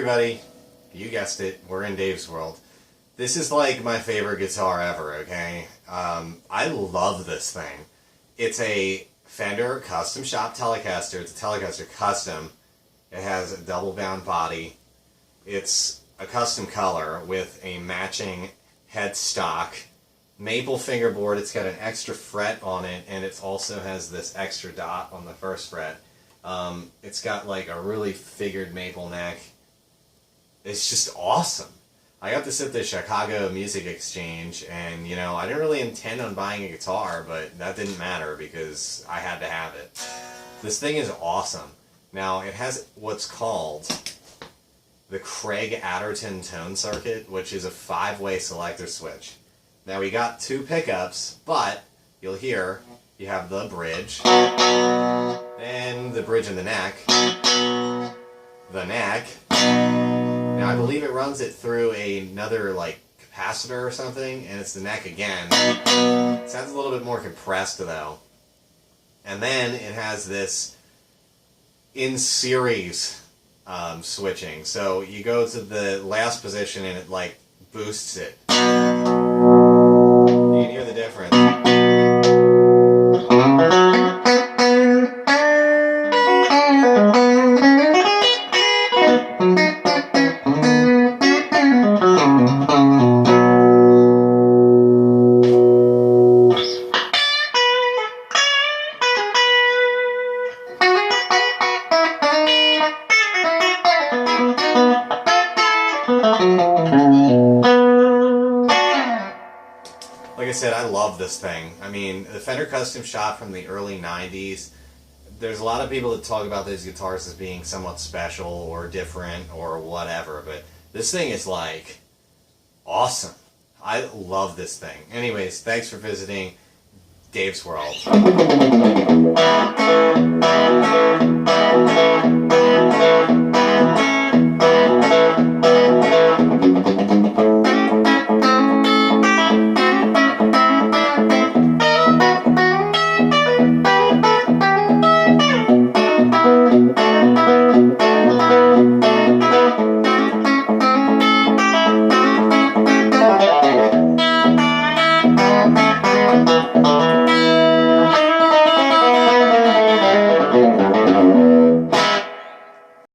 everybody, you guessed it, we're in Dave's world. This is like my favorite guitar ever, okay? I love this thing. It's a Fender custom shop Telecaster. It's a Telecaster custom. It has a double bound body. It's a custom color with a matching headstock. Maple fingerboard. It's got an extra fret on it, and it also has this extra dot on the first fret. It's got like a really figured maple neck. It's just awesome. I got this at the Chicago Music Exchange, and you know, I didn't really intend on buying a guitar, but that didn't matter because I had to have it. This thing is awesome. Now, it has what's called the Craig Adderton tone circuit, which is a 5-way selector switch. Now, we got 2 pickups, but you'll hear you have the bridge, then the bridge and the neck, Now, I believe it runs it through another, like, capacitor or something, and it's the neck again. It sounds a little bit more compressed, though. And then it has this in-series switching. So you go to the last position, and it, like, boosts it. You can hear the difference. Like I said, I love this thing. I mean, the Fender Custom Shop from the early 90s, there's a lot of people that talk about these guitars as being somewhat special or different or whatever, but this thing is like awesome. I love this thing. Anyways, thanks for visiting Dave's World.